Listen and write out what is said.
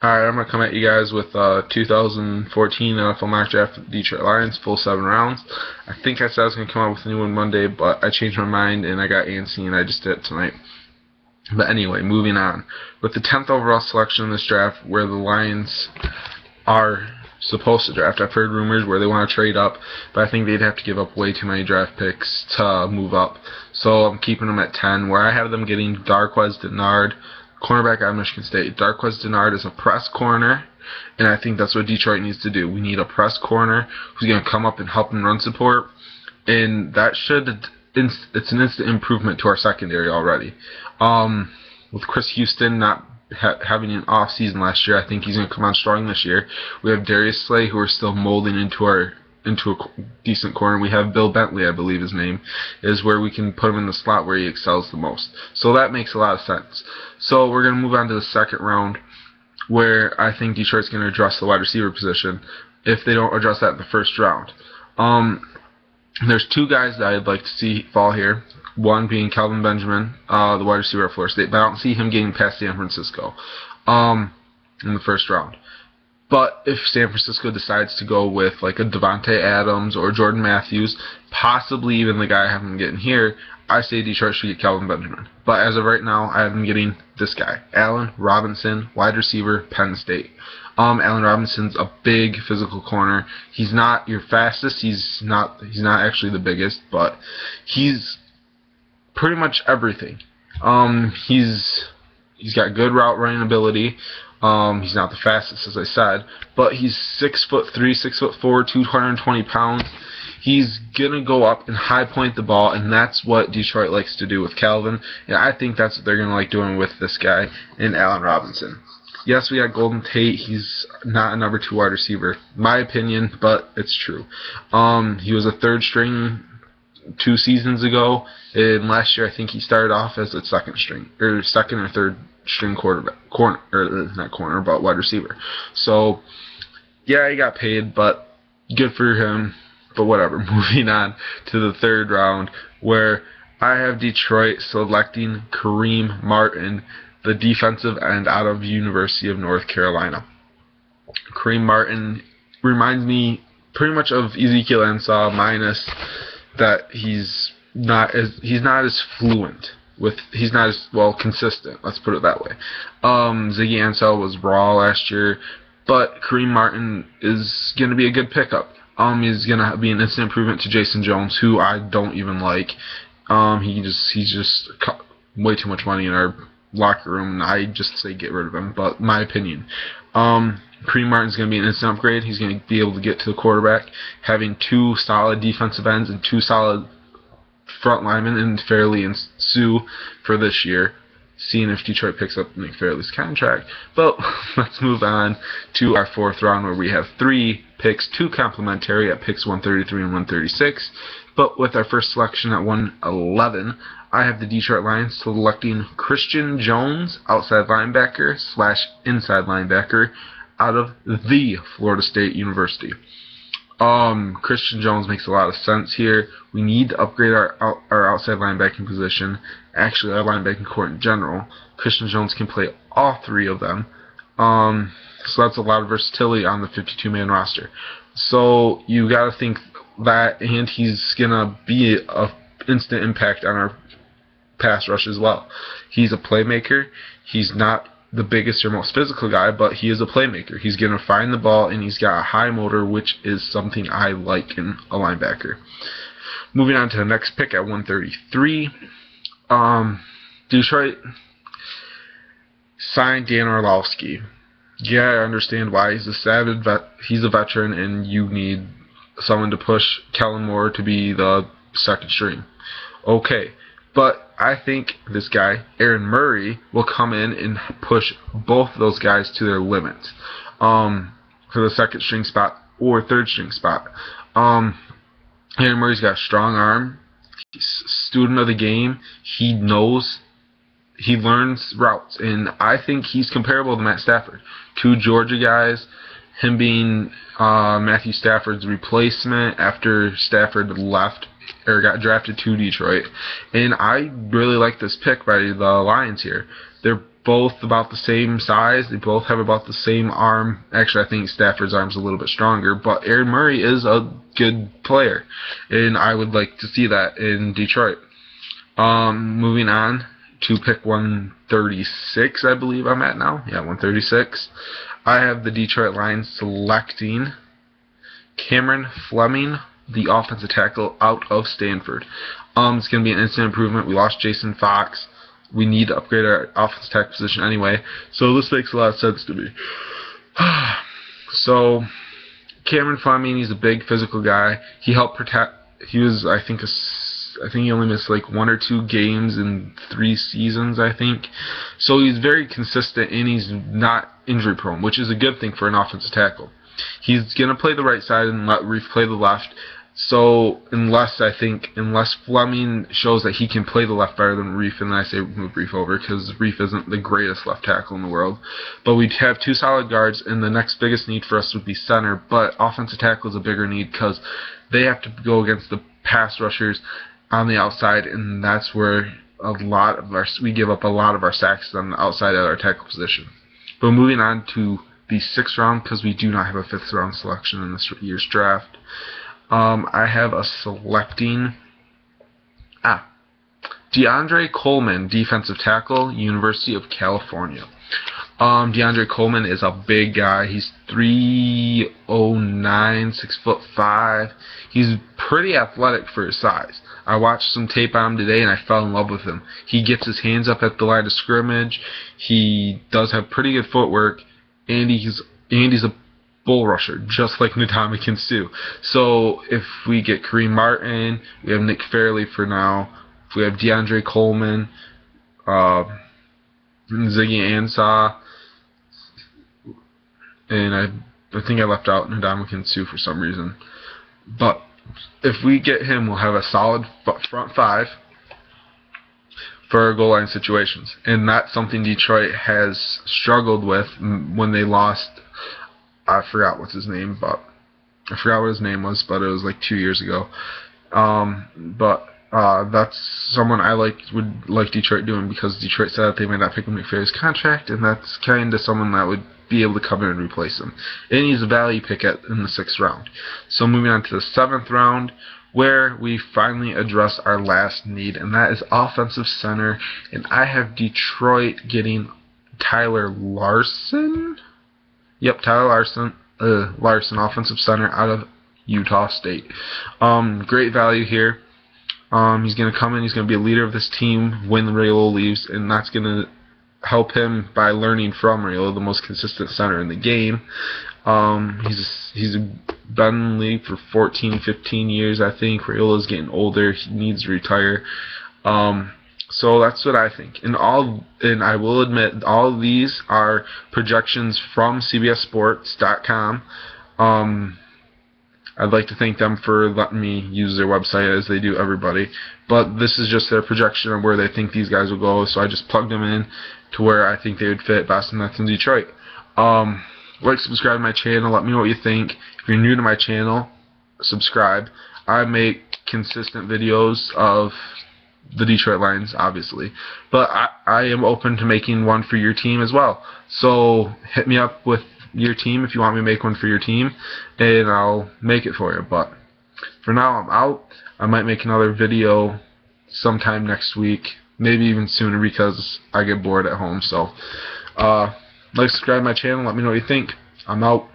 Alright, I'm going to come at you guys with 2014 NFL mock draft of the Detroit Lions, full 7 rounds. I think I said I was going to come out with a new one Monday, but I changed my mind and I got antsy and I just did it tonight. But anyway, moving on. With the 10th overall selection in this draft, where the Lions are supposed to draft, I've heard rumors where they want to trade up, but I think they'd have to give up way too many draft picks to move up. So I'm keeping them at 10, where I have them getting Darqueze Dennard, cornerback out of Michigan State. Darqueze Dennard is a press corner, and I think that's what Detroit needs to do. We need a press corner who's going to come up and help in run support, and that it's an instant improvement to our secondary already. With Chris Houston not having an off season last year, I think he's going to come on strong this year. We have Darius Slay, who are still molding into a decent corner. We have Bill Bentley, I believe his name, is where we can put him in the slot where he excels the most. So that makes a lot of sense. So we're going to move on to the second round, where I think Detroit's going to address the wide receiver position if they don't address that in the first round. There's two guys that I'd like to see fall here. One being Kelvin Benjamin, the wide receiver at Florida State, but I don't see him getting past San Francisco in the first round. But if San Francisco decides to go with like a Devontae Adams or Jordan Matthews, possibly even the guy I have him getting here, I say Detroit should get Kelvin Benjamin. But as of right now, I have him getting this guy, Allen Robinson, wide receiver, Penn State. Allen Robinson's a big physical corner. He's not your fastest. He's not actually the biggest, but he's pretty much everything. He's got good route running ability. He's not the fastest, as I said, but he's 6'3", 6'4", 220 pounds. He's gonna go up and high point the ball, and that's what Detroit likes to do with Calvin. And I think that's what they're gonna like doing with this guy in Allen Robinson. Yes, we got Golden Tate. He's not a number 2 wide receiver, my opinion, but it's true. He was a third string 2 seasons ago, and last year I think he started off as a second or third string wide receiver. So yeah, he got paid, but good for him. But whatever. Moving on to the third round, where I have Detroit selecting Kareem Martin, the defensive end out of University of North Carolina. Kareem Martin reminds me pretty much of Ezekiel Ansah, minus that he's not as fluent. He's not as consistent. Let's put it that way. Ziggy Ansah was raw last year, but Kareem Martin is going to be a good pickup. He's going to be an instant improvement to Jason Jones, who I don't even like. He's just way too much money in our locker room, and I just say get rid of him. But my opinion, Kareem Martin's going to be an instant upgrade. He's going to be able to get to the quarterback, having 2 solid defensive ends and 2 solid front linemen in Fairley and Sue for this year, seeing if Detroit picks up Nick Fairley's contract. But let's move on to our fourth round, where we have 3 picks, 2 complimentary at picks 133 and 136. But with our first selection at 111, I have the Detroit Lions selecting Christian Jones, outside linebacker / inside linebacker out of the Florida State University. Christian Jones makes a lot of sense here. We need to upgrade our outside linebacking position, actually our linebacking court in general. Christian Jones can play all 3 of them. So that's a lot of versatility on the 52-man roster. So you got to think that, and he's going to be an instant impact on our pass rush as well. He's a playmaker. He's not the biggest or most physical guy, but he is a playmaker. He's going to find the ball, and he's got a high motor, which is something I like in a linebacker. Moving on to the next pick at 133, Detroit signed Dan Orlovsky. Yeah, I understand why. He's a veteran, and you need someone to push Kellen Moore to be the second string. Okay, but I think this guy, Aaron Murray, will come in and push both those guys to their limits for the second string spot or third string spot. Aaron Murray's got a strong arm. He's a student of the game. He learns routes, and I think he's comparable to Matt Stafford. 2 Georgia guys, him being Matthew Stafford's replacement after Stafford left or got drafted to Detroit. And I really like this pick by the Lions here. They're both about the same size. They both have about the same arm. Actually, I think Stafford's arm's a little bit stronger, but Aaron Murray is a good player, and I would like to see that in Detroit. Moving on to pick 136, I believe I'm at now. Yeah, 136. I have the Detroit Lions selecting Cameron Fleming, the offensive tackle out of Stanford. It's going to be an instant improvement. We lost Jason Fox. We need to upgrade our offensive tackle position anyway, so this makes a lot of sense to me. So, Cameron Fleming, he's a big physical guy. He helped protect. He was, I think he only missed like 1 or 2 games in 3 seasons, I think. So he's very consistent, and he's not injury prone, which is a good thing for an offensive tackle. He's going to play the right side and let Reef play the left. So unless Fleming shows that he can play the left better than Reef, and then I say move Reef over, because Reef isn't the greatest left tackle in the world. But we'd have 2 solid guards, and the next biggest need for us would be center. But offensive tackle is a bigger need because they have to go against the pass rushers on the outside, and that's where we give up a lot of our sacks on the outside at our tackle position. But moving on to the 6th round, because we do not have a 5th round selection in this year's draft. I have a selecting DeAndre Coleman, defensive tackle, University of California. DeAndre Coleman is a big guy. He's 3'09", 6'5". He's pretty athletic for his size. I watched some tape on him today, and I fell in love with him. He gets his hands up at the line of scrimmage. He does have pretty good footwork, and he's a bull rusher, just like Ndamukong Suh. So if we get Kareem Martin, we have Nick Fairley for now. If we have DeAndre Coleman, Ziggy Ansah, and I think I left out Ndamukong Suh for some reason. But if we get him, we'll have a solid front 5 for our goal line situations. And that's something Detroit has struggled with when they lost. I forgot what his name was, but it was like 2 years ago. That's someone I would like Detroit doing, because Detroit said that they might not pick up McFerry's contract, and that's kind of someone that would be able to come in and replace him. And he's a value pick in the 6th round. So moving on to the 7th round, where we finally address our last need, and that is offensive center. And I have Detroit getting Tyler Larsen. Yep, Tyler Larsen, offensive center out of Utah State. Great value here. He's going to come in, he's going to be a leader of this team when Raiola leaves, and that's going to help him by learning from Raiola, the most consistent center in the game. He's been in the league for 14, 15 years, I think. Raiola's getting older. He needs to retire. So that's what I think. And I will admit, all of these are projections from CBSSports.com. I'd like to thank them for letting me use their website, as they do everybody. But this is just their projection of where they think these guys will go, so I just plugged them in to where I think they would fit best, and that's in Detroit. Like, subscribe to my channel. Let me know what you think. If you're new to my channel, subscribe. I make consistent videos of the Detroit Lions, obviously, but I am open to making one for your team as well. So hit me up with your team if you want me to make one for your team, and I'll make it for you. But for now, I'm out. I might make another video sometime next week, maybe even sooner, because I get bored at home. So like, subscribe to my channel. Let me know what you think. I'm out.